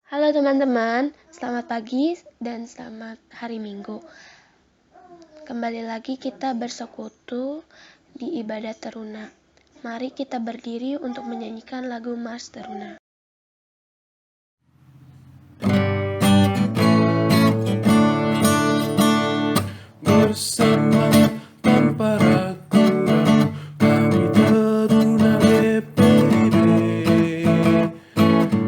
Halo teman-teman, selamat pagi dan selamat hari Minggu. Kembali lagi kita bersekutu di ibadah teruna. Mari kita berdiri untuk menyanyikan lagu Mars Teruna. Bersama tanpa ragu kami teruna GPIB,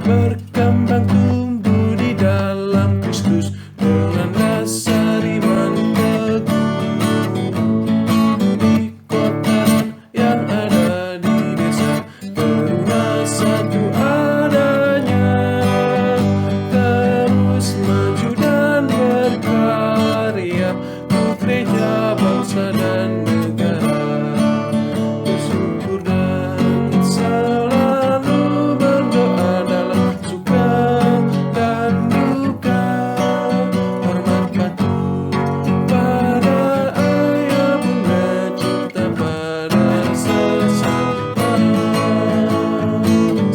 berkembang tumbuh di dalam Kristus dengan dasar iman teguh. Di kota yang ada di desa teruna satu adanya, terus maju dan berkarya untuk gereja, bangsa dan negara. Bersyukur dan selalu berdoa dalam suka dan duka, hormat patuh pada ayah bunda, cinta pada sesama,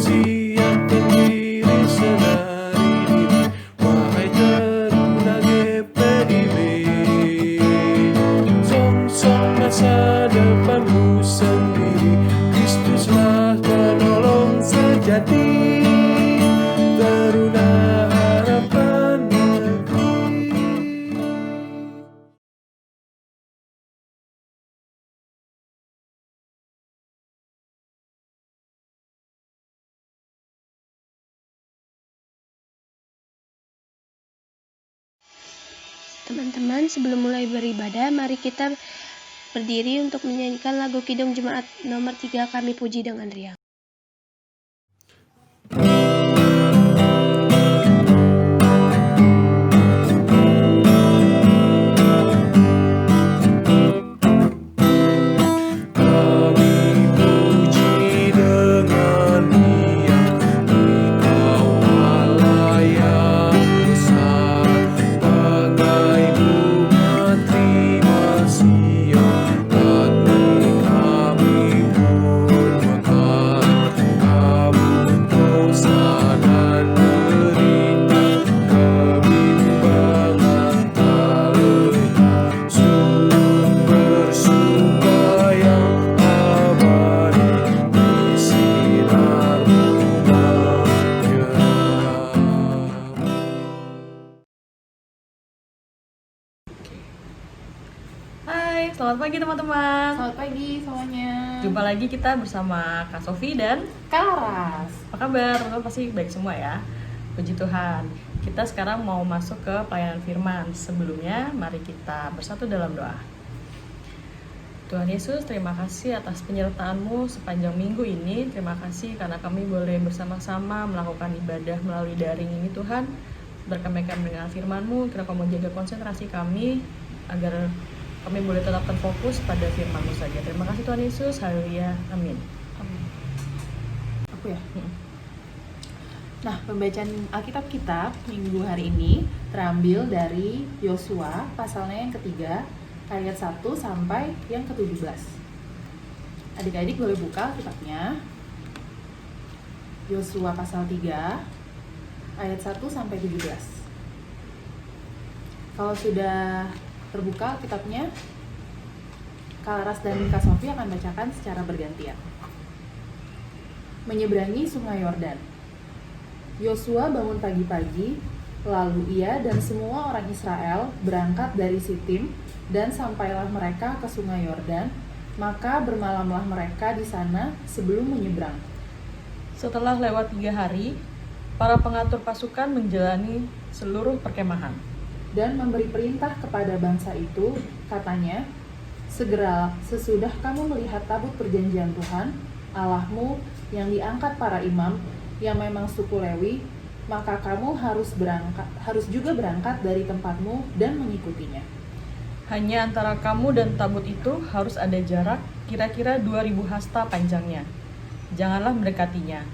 siap berdiri sedari diri, wahai teruna GPIB. Song-song masa depanmu sendiri, Kristuslah penolong sejati, teruna harapan negeri. Teman-teman, sebelum mulai beribadah, mari kita berdiri untuk menyanyikan lagu Kidung Jemaat nomor 3, Kami Puji dengan Riang. Kami puji dengan riang, Engkau Allah yang besar, bagai bunga trimasia, hati kami pun mekar. Kabut dosa dan derita, kebimbangan tak letih, sumber surga yang abadi di sinar-Mu menyerah. Hai, selamat pagi teman-teman. Selamat pagi semuanya. Jumpa lagi kita bersama Kak Sofi dan Karas. apa kabar? Teman-teman pasti baik semua ya. Puji Tuhan. Kita sekarang mau masuk ke pelayanan firman. Sebelumnya, mari kita bersatu dalam doa. Tuhan Yesus, terima kasih atas penyertaan-Mu sepanjang minggu ini. Terima kasih karena kami boleh bersama-sama melakukan ibadah melalui daring ini Tuhan. Biar kami akan mendengar firman-Mu, kira Kau mau jaga konsentrasi kami agar kami boleh tetap terfokus pada firman-Mu saja. Terima kasih Tuhan Yesus, haleluya, amin. Aku ya. Nah, pembacaan Alkitab kita minggu hari ini terambil dari Yosua pasalnya yang ketiga, ayat 1 sampai yang ke-17. Adik-adik boleh buka Alkitabnya. Yosua pasal 3 ayat 1 sampai 17. Kalau sudah terbuka Alkitabnya, Kalaras dan Kak Sofi akan bacakan secara bergantian. Menyeberangi Sungai Yordan. Yosua bangun pagi-pagi, lalu ia dan semua orang Israel berangkat dari Sitim, dan sampailah mereka ke Sungai Yordan, maka bermalamlah mereka di sana sebelum menyeberang. Setelah lewat 3 hari, para pengatur pasukan menjalani seluruh perkemahan. Dan memberi perintah kepada bangsa itu, katanya, segera sesudah kamu melihat tabut perjanjian Tuhan, Allahmu yang diangkat para imam, yang memang suku Lewi, maka kamu harus juga berangkat dari tempatmu dan mengikutinya. Hanya antara kamu dan tabut itu harus ada jarak kira-kira 2000 hasta panjangnya. Janganlah mendekatinya.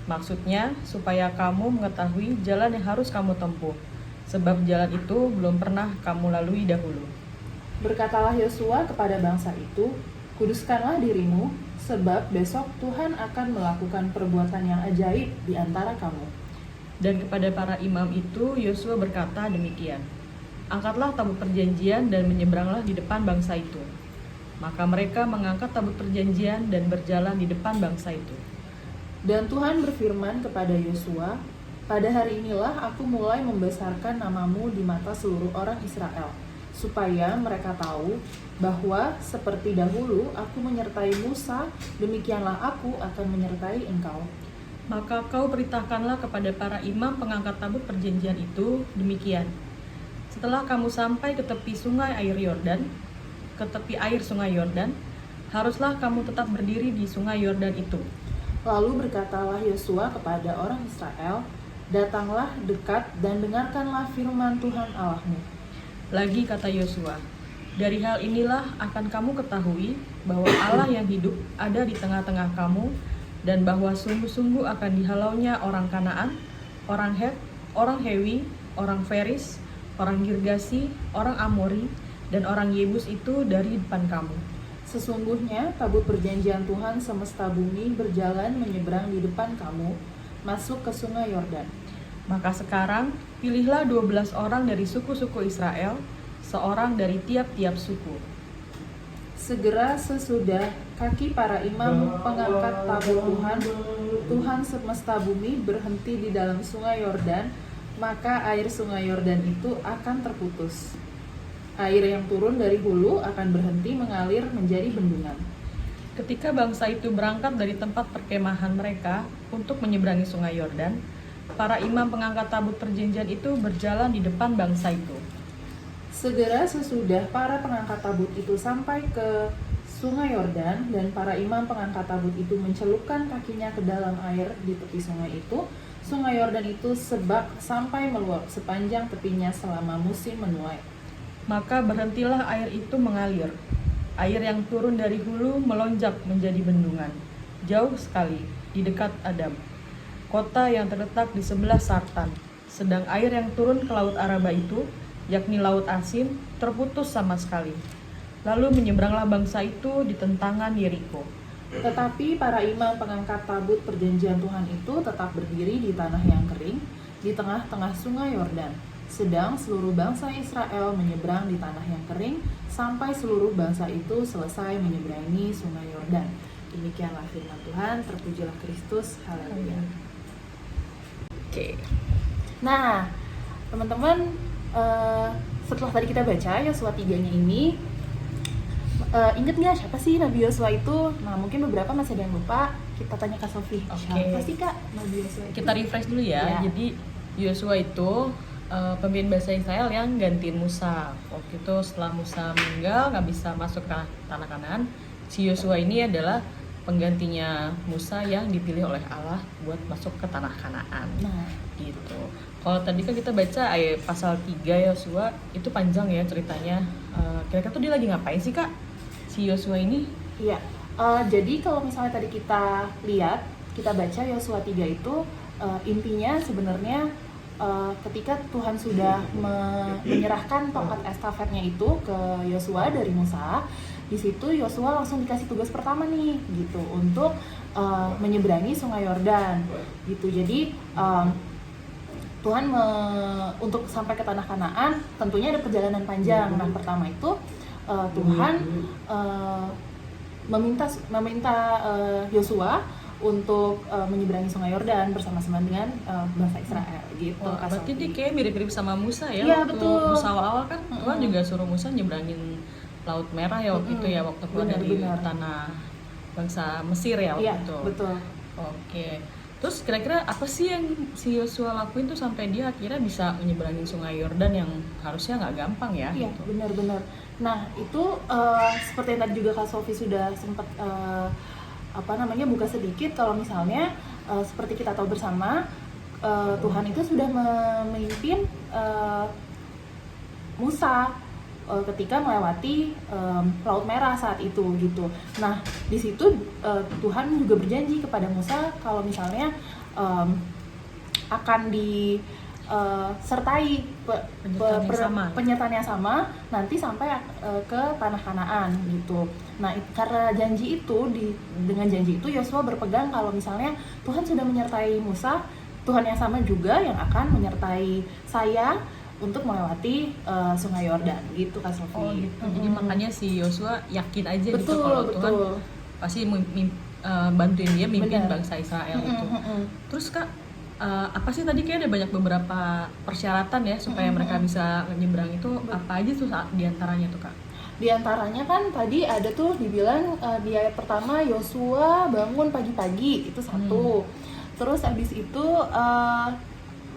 Maksudnya supaya kamu mengetahui jalan yang harus kamu tempuh, sebab jalan itu belum pernah kamu lalui dahulu. Berkatalah Yosua kepada bangsa itu, kuduskanlah dirimu, sebab besok Tuhan akan melakukan perbuatan yang ajaib di antara kamu. Dan kepada para imam itu Yosua berkata demikian, "Angkatlah tabut perjanjian dan menyeberanglah di depan bangsa itu." Maka mereka mengangkat tabut perjanjian dan berjalan di depan bangsa itu. Dan Tuhan berfirman kepada Yosua, "Pada hari inilah aku mulai membesarkan namamu di mata seluruh orang Israel, supaya mereka tahu bahwa seperti dahulu aku menyertai Musa, demikianlah aku akan menyertai engkau." Maka kau perintahkanlah kepada para imam pengangkat tabut perjanjian itu demikian. Setelah kamu sampai ke tepi air sungai Yordan, haruslah kamu tetap berdiri di sungai Yordan itu. Lalu berkatalah Yosua kepada orang Israel, "Datanglah dekat dan dengarkanlah firman Tuhan Allahmu." Lagi kata Yosua, "Dari hal inilah akan kamu ketahui bahwa Allah yang hidup ada di tengah-tengah kamu, dan bahwa sungguh-sungguh akan dihalaunya orang Kanaan, orang Het, orang Hewi, orang Feris, orang Girgasi, orang Amori, dan orang Yebus itu dari depan kamu." Sesungguhnya tabut perjanjian Tuhan semesta bumi berjalan menyeberang di depan kamu, masuk ke sungai Yordan. Maka sekarang pilihlah 12 orang dari suku-suku Israel, seorang dari tiap-tiap suku. Segera sesudah kaki para imam pengangkat tabut Tuhan semesta bumi berhenti di dalam sungai Yordan, maka air sungai Yordan itu akan terputus. Air yang turun dari hulu akan berhenti mengalir menjadi bendungan. Ketika bangsa itu berangkat dari tempat perkemahan mereka untuk menyeberangi sungai Yordan, para imam pengangkat tabut perjanjian itu berjalan di depan bangsa itu. Segera sesudah para pengangkat tabut itu sampai ke sungai Yordan dan para imam pengangkat tabut itu mencelupkan kakinya ke dalam air di tepi sungai itu, sungai Yordan itu sebak sampai meluap sepanjang tepinya selama musim menuai. Maka berhentilah air itu mengalir. Air yang turun dari hulu melonjak menjadi bendungan, jauh sekali di dekat Adam, kota yang terletak di sebelah Sartan. Sedang air yang turun ke Laut Araba itu, yakni Laut Asin, terputus sama sekali. Lalu menyeberanglah bangsa itu di tentangan Yeriko. Tetapi para imam pengangkat tabut perjanjian Tuhan itu tetap berdiri di tanah yang kering, di tengah-tengah sungai Yordan. Sedang seluruh bangsa Israel menyeberang di tanah yang kering, sampai seluruh bangsa itu selesai menyeberangi sungai Yordan. Demikianlah firman Tuhan, terpujilah Kristus, haleluya. Oke. Nah, teman-teman, setelah tadi kita baca Yosua 3-nya ini, inget nggak siapa sih Nabi Yosua itu? Nah, mungkin beberapa masih ada yang lupa. Kita tanya Kak Sofi. Oke. Siapa sih Kak Nabi Yosua itu? Kita refresh dulu ya. Ya. Jadi Yosua itu pemimpin bangsa Israel yang gantiin Musa. Waktu itu setelah Musa meninggal nggak bisa masuk ke tanah Kanaan, si Yosua ini adalah penggantinya Musa yang dipilih oleh Allah buat masuk ke tanah Kanaan. Nah, Gitu. Kalau tadi kan kita baca ayat pasal 3 Yosua, itu panjang ya ceritanya. Kira-kira tuh dia lagi ngapain sih Kak? Si Yosua ini? iya. Jadi kalau misalnya tadi kita lihat, kita baca Yosua 3 itu intinya sebenarnya ketika Tuhan sudah menyerahkan tongkat estafetnya itu ke Yosua dari Musa, di situ Yosua langsung dikasih tugas pertama nih gitu untuk menyeberangi sungai Yordan gitu. Jadi Tuhan untuk sampai ke tanah Kanaan tentunya ada perjalanan panjang. Nah, pertama itu Tuhan meminta Yosua untuk menyeberangi sungai Yordan bersama-sama dengan bangsa Israel gitu. Oh, Kak berarti Sofi. dia kayak mirip-mirip sama Musa ya. Iya, Waktu betul. Musa awal kan Tuhan juga suruh Musa nyebrangin Laut Merah ya waktu itu ya, waktu keluar dari Benar-benar. tanah bangsa Mesir ya waktu Iya, itu. betul. Oke. Terus kira-kira apa sih yang si Yosua lakuin tuh sampai dia akhirnya bisa menyeberangin sungai Yordan yang harusnya nggak gampang ya? Iya, Gitu. benar-benar. Nah, itu seperti yang tadi juga Kak Sofi sudah sempat buka sedikit, kalau misalnya seperti kita tahu bersama, Tuhan itu sudah memimpin Musa ketika melewati Laut Merah saat itu gitu. Nah, di situ Tuhan juga berjanji kepada Musa kalau misalnya akan disertai penyertaan yang sama nanti sampai ke tanah Kanaan gitu. Nah, karena janji itu dengan janji itu Yosua berpegang kalau misalnya Tuhan sudah menyertai Musa Tuhan yang sama juga yang akan menyertai saya untuk melewati Sungai Yordan gitu Kak Sofi. Oh gitu. Jadi makanya si Yosua yakin aja gitu Betul, kalau betul. Tuhan pasti bantuin dia mimpin Benar. bangsa Israel itu. Terus Kak, apa sih tadi kayak ada beberapa persyaratan ya supaya mereka bisa nyebrang itu, apa aja tuh di antaranya tuh Kak? Di antaranya kan tadi ada tuh dibilang di ayat pertama Yosua bangun pagi-pagi, itu satu. Terus habis itu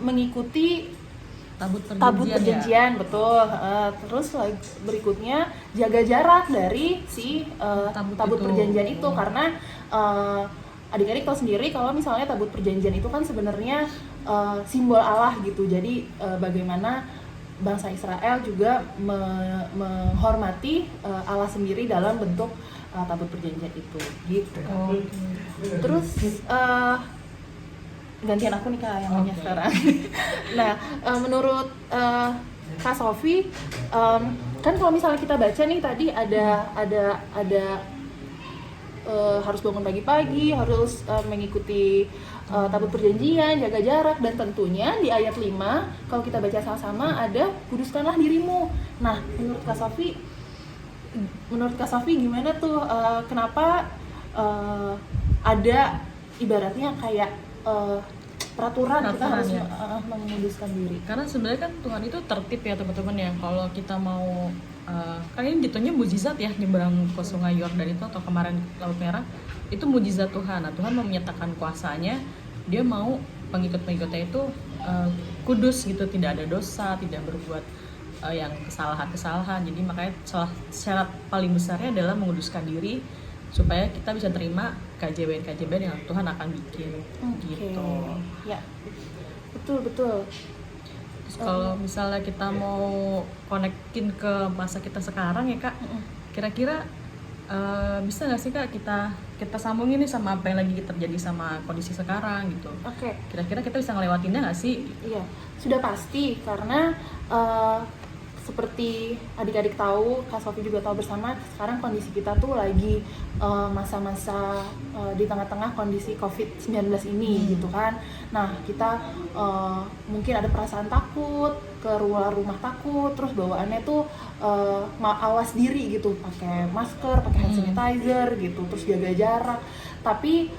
mengikuti Tabut tabut perjanjian ya. perjanjian, betul. Terus berikutnya jaga jarak dari si tabut Tabut itu. perjanjian itu karena adik-adik tahu sendiri kalau misalnya tabut perjanjian itu kan sebenarnya simbol Allah gitu. Jadi bagaimana bangsa Israel juga menghormati Allah sendiri dalam bentuk tabut perjanjian itu gitu. Oh, Terus gantian aku nih Kak yang nanya Oke. sekarang. Nah, menurut Kak Sofi, kan kalau misalnya kita baca nih tadi ada harus bangun pagi-pagi, harus mengikuti tabut perjanjian, jaga jarak, dan tentunya di ayat 5 kalau kita baca sama-sama ada kuduskanlah dirimu. Nah, menurut Kak Sofi gimana tuh, kenapa ada ibaratnya kayak peraturan kita harus ya. menguduskan diri. Karena sebenarnya kan Tuhan itu tertib ya teman-teman ya. Kalau kita mau kan ini jatuhnya mujizat ya nyebrang ke Sungai Yordan itu atau kemarin Laut Merah itu mujizat Tuhan. Nah, Tuhan mau menyatakan kuasanya, dia mau pengikut-pengikutnya itu kudus gitu, tidak ada dosa, tidak berbuat yang kesalahan-kesalahan. Jadi makanya syarat paling besarnya adalah menguduskan diri supaya kita bisa terima KJBN yang Tuhan akan bikin gitu. Ya, betul. Terus kalau misalnya kita mau konekin ke masa kita sekarang ya Kak, kira-kira bisa nggak sih Kak kita sambungin nih sama apa yang lagi terjadi sama kondisi sekarang gitu? Oke. Kira-kira kita bisa ngelewatinnya nggak sih? Iya, sudah pasti karena seperti adik-adik tahu, Kak Sofi juga tahu bersama, sekarang kondisi kita tuh lagi masa-masa di tengah-tengah kondisi COVID-19 ini gitu kan. Nah, kita mungkin ada perasaan takut, keluar rumah takut, terus bawaannya tuh awas diri gitu, pakai masker, pakai hand sanitizer gitu, terus jaga jarak. Tapi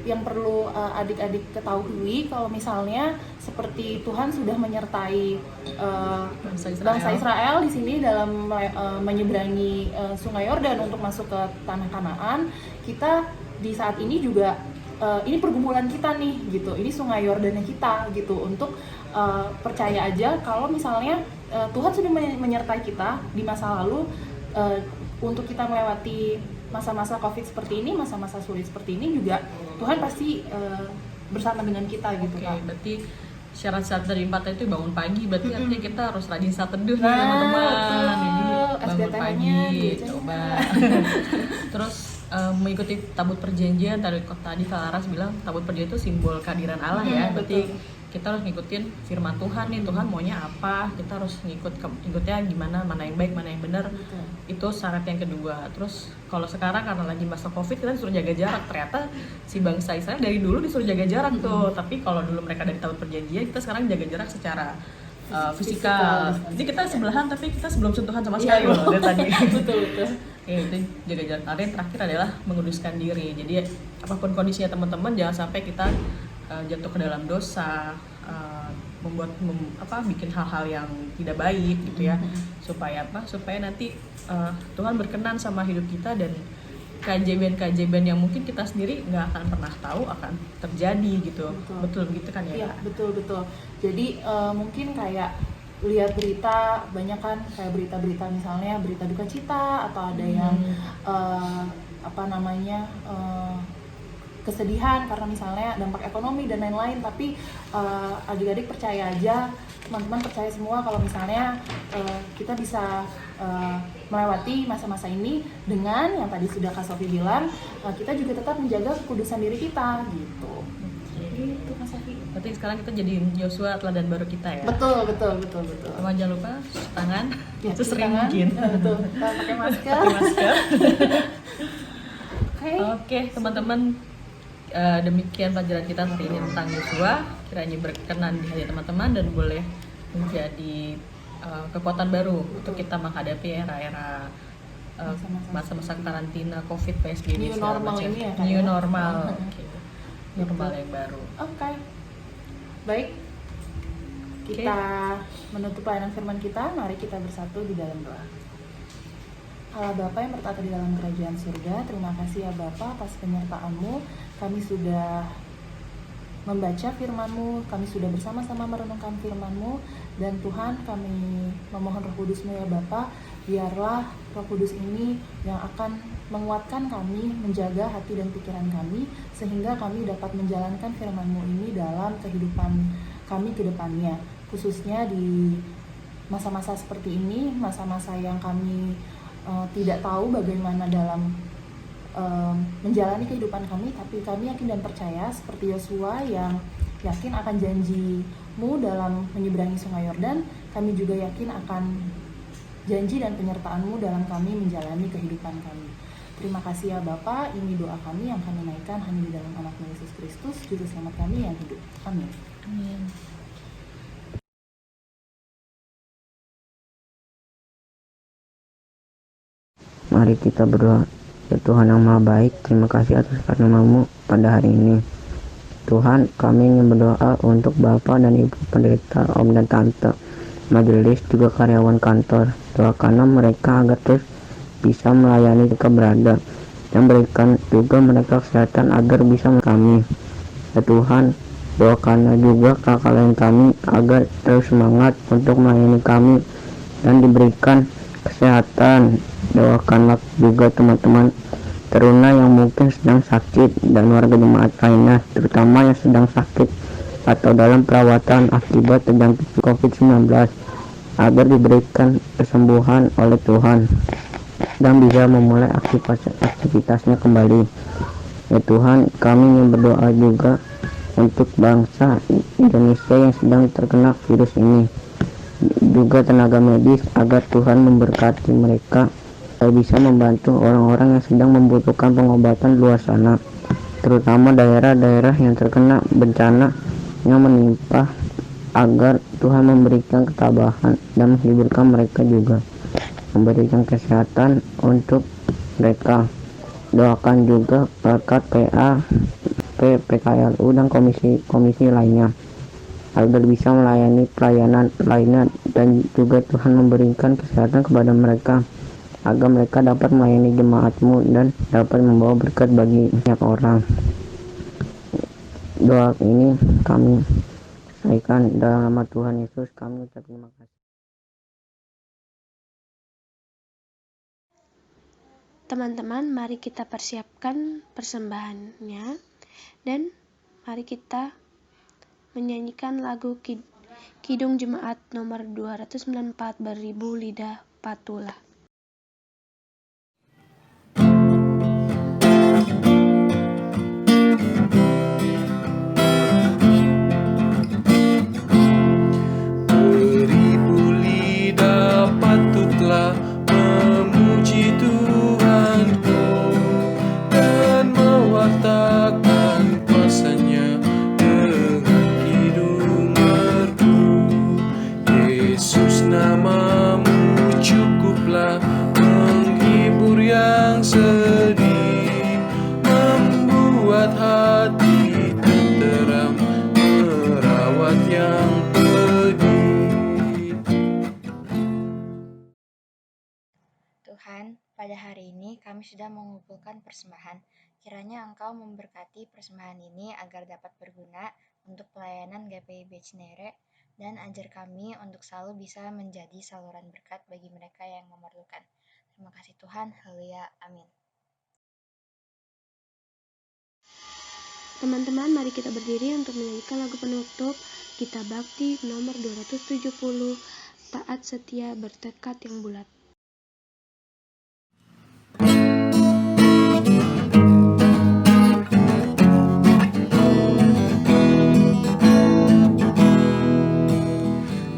yang perlu adik-adik ketahui kalau misalnya seperti Tuhan sudah menyertai bangsa Israel di sini dalam menyeberangi Sungai Yordan untuk masuk ke tanah Kanaan, kita di saat ini juga ini pergumulan kita nih gitu, ini Sungai Yordannya kita gitu, untuk percaya aja kalau misalnya Tuhan sudah menyertai kita di masa lalu untuk kita melewati masa-masa COVID seperti ini, masa-masa sulit seperti ini juga Tuhan pasti bersama dengan kita gitu. Oke, Kak. berarti syarat-syarat dari 4 itu bangun pagi, berarti artinya kita harus rajin saat teduh nih Nah, teman-teman. betul. Jadi bangun SBTH-nya pagi, dibacain. coba. Terus mengikuti tabut perjanjian, tadi Kak Laras bilang tabut perjanjian itu simbol kehadiran Allah ya. Berarti kita harus ngikutin firman Tuhan nih, Tuhan maunya apa, kita harus ngikutnya gimana, mana yang baik, mana yang benar. Betul. Itu syarat yang kedua. Terus kalau sekarang karena lagi masa COVID kita disuruh jaga jarak. Ternyata si bangsa Israel dari dulu disuruh jaga jarak tuh. Tapi kalau dulu mereka dari tabut perjanjian, kita sekarang jaga jarak secara fisikal. Jadi kita sebelahan tapi kita sebelum sentuhan sama sekali loh dari tadi. betul. Ya, itu jaga jarak. Yang terakhir adalah menguduskan diri. Jadi apapun kondisinya teman-teman, jangan sampai kita jatuh ke dalam dosa, bikin hal-hal yang tidak baik gitu ya. Supaya nanti Tuhan berkenan sama hidup kita, dan keajaiban yang mungkin kita sendiri nggak akan pernah tahu akan terjadi gitu. Betul begitu kan ya? Iya, betul. Jadi mungkin kayak lihat berita, banyak kan kayak berita-berita misalnya berita duka cita, atau ada yang kesedihan karena misalnya dampak ekonomi dan lain-lain. Tapi adik-adik percaya aja, teman-teman percaya semua kalau misalnya kita bisa melewati masa-masa ini dengan yang tadi sudah Kak Sofi bilang, kita juga tetap menjaga kekudusan diri kita gitu. Gitu Kak Sofi. Berarti sekarang kita jadi Yosua teladan baru kita ya. Betul. Sama jangan lupa cuci tangan, Ya, itu cuci sering tangan. mungkin. Betul. Pakai masker. Pakai masker. Oke. Oke, teman-teman, Demikian pelajaran kita hari ini tentang Yosua. Kiranya berkenan di hati teman-teman dan boleh menjadi kekuatan baru untuk kita menghadapi era-era masa-masa karantina COVID, PSBB, New normal macam. ini ya, Kak, New ya? normal, normal yang baru. Oke. Baik. Kita menutup pelayanan firman kita. Mari kita bersatu di dalam doa. Allah Bapa yang bertata di dalam kerajaan surga, terima kasih ya Bapa atas penyertaan-Mu. Kami sudah membaca firman-Mu, kami sudah bersama-sama merenungkan firman-Mu, dan Tuhan kami memohon Roh Kudus-Mu ya Bapa, biarlah Roh Kudus ini yang akan menguatkan kami, menjaga hati dan pikiran kami, sehingga kami dapat menjalankan firman-Mu ini dalam kehidupan kami ke depannya, khususnya di masa-masa seperti ini, masa-masa yang kami tidak tahu bagaimana dalam menjalani kehidupan kami, tapi kami yakin dan percaya seperti Yosua yang yakin akan janji-Mu dalam menyeberangi sungai Yordan, kami juga yakin akan janji dan penyertaan-Mu dalam kami menjalani kehidupan kami. Terima kasih ya Bapa, ini doa kami yang kami naikkan hanya di dalam anak-Mu Yesus Kristus, Juru Selamat kami yang hidup. Amin. Amin. Mari kita berdoa. Ya Tuhan yang Maha Baik, terima kasih atas karunia-Mu pada hari ini. Tuhan, kami ingin berdoa untuk Bapak dan Ibu pendeta, Om dan Tante, majelis, juga karyawan kantor. Doakanlah mereka agar terus bisa melayani mereka berada, dan berikan juga mereka kesehatan agar bisa kami. Ya Tuhan, doakanlah juga kakak lain kami agar terus semangat untuk melayani kami dan diberikan kesehatan. Doakanlah juga teman-teman teruna yang mungkin sedang sakit dan warga jemaat lainnya, terutama yang sedang sakit atau dalam perawatan akibat terjangkit COVID-19, agar diberikan kesembuhan oleh Tuhan dan bisa memulai aktivitasnya kembali. Ya Tuhan, kami ingin berdoa juga untuk bangsa Indonesia yang sedang terkena virus ini, juga tenaga medis, agar Tuhan memberkati mereka supaya bisa membantu orang-orang yang sedang membutuhkan pengobatan di luar sana, terutama daerah-daerah yang terkena bencana yang menimpa, agar Tuhan memberikan ketabahan dan menghiburkan mereka, juga memberikan kesehatan untuk mereka. Doakan juga berkat PA, PKLU dan komisi lainnya agar bisa melayani pelayanan lainnya, dan juga Tuhan memberikan kesehatan kepada mereka agar mereka dapat melayani jemaat-Mu dan dapat membawa berkat bagi banyak orang. Doa ini kami sampaikan dalam nama Tuhan Yesus, kami ucap terima kasih. Teman-teman, mari kita persiapkan persembahannya, dan mari kita menyanyikan lagu Kidung Jemaat nomor 294, Beribu Lidah Patulah. Beribu lidah patutlah memuji Tuhanku dan mewartakan kuasa-Nya dengan kidung merdu. Yesus, nama-Mu cukuplah menghibur yang sedih, membuat hati tenteram, merawat yang pedih. Tuhan, pada hari ini kami sudah mengumpulkan persembahan. Kiranya Engkau memberkati persembahan ini agar dapat berguna untuk pelayanan GPIB Cinere, dan ajar kami untuk selalu bisa menjadi saluran berkat bagi mereka yang memerlukan. Terima kasih Tuhan, haleluya, amin. Teman-teman, mari kita berdiri untuk menyanyikan lagu penutup Gita Bakti nomor 270, Taat Setia Bertekad yang Bulat.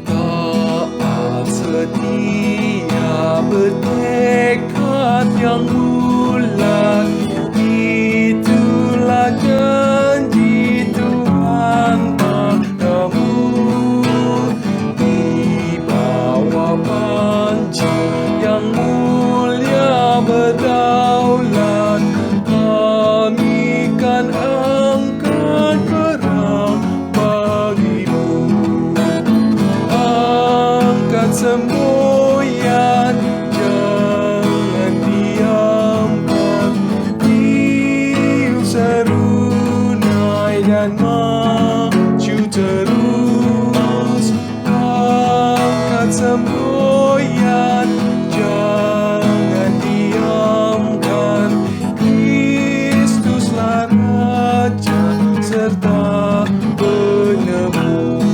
Taat setia bertekad yang bulat, itulah semboyan, jangan diamkan. Tiup serunai dan maju terus. Angkat semboyan, jangan diamkan. Kristuslah Raja serta penebus.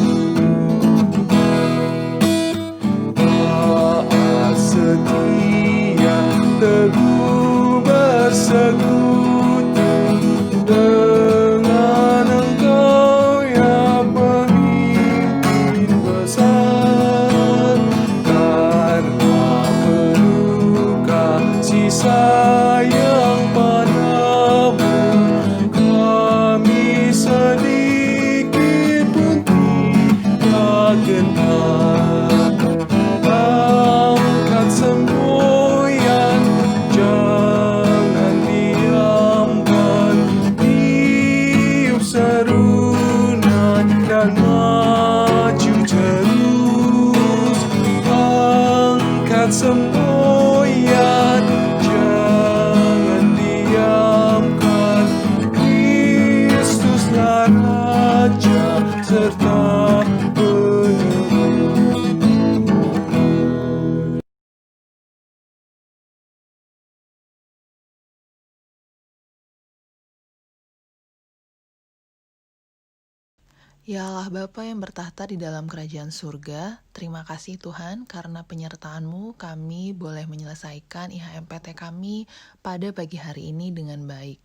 Taat setia, teguh bersekutu dengan Engkau ya pemimpin besar. Karena penuh kasih sayang padamu, kami sedikit pun tidak gentar. Angkat semboyan, jangan diamkan. Tiup serunan dan maju terus. Angkat semboyan, jangan diamkan. Kristuslah Raja serta penebus. Ya Allah Bapa yang bertahta di dalam kerajaan surga, terima kasih Tuhan karena penyertaan-Mu kami boleh menyelesaikan IHMPT kami pada pagi hari ini dengan baik.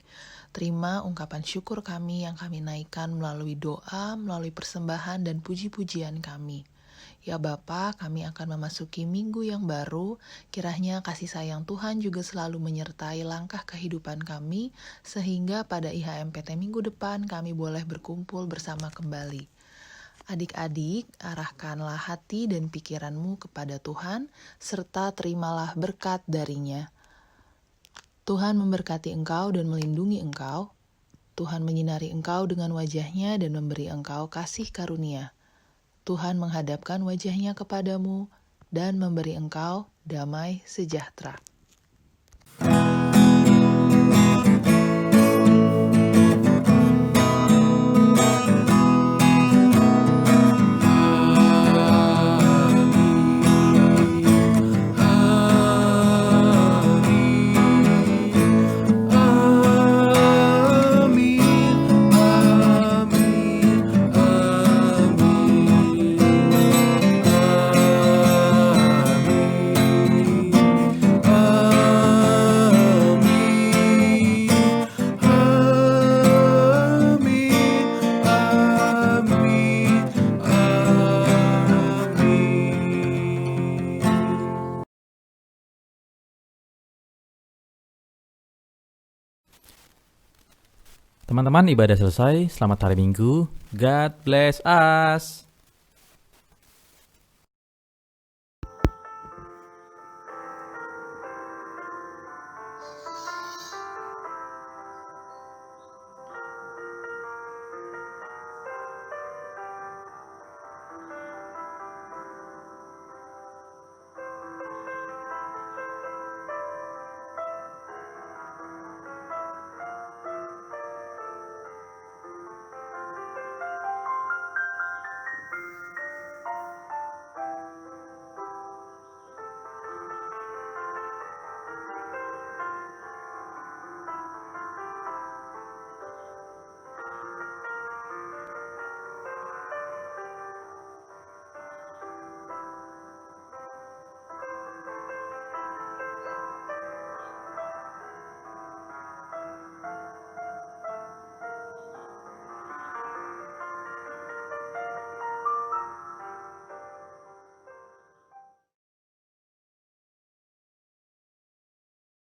Terima ungkapan syukur kami yang kami naikkan melalui doa, melalui persembahan dan puji-pujian kami. Ya Bapa, kami akan memasuki minggu yang baru, kiranya kasih sayang Tuhan juga selalu menyertai langkah kehidupan kami, sehingga pada IHMPT minggu depan kami boleh berkumpul bersama kembali. Adik-adik, arahkanlah hati dan pikiranmu kepada Tuhan, serta terimalah berkat darinya. Tuhan memberkati engkau dan melindungi engkau. Tuhan menyinari engkau dengan wajahnya dan memberi engkau kasih karunia. Tuhan menghadapkan wajahnya kepadamu dan memberi engkau damai sejahtera. Teman-teman, ibadah selesai. Selamat hari Minggu. God bless us.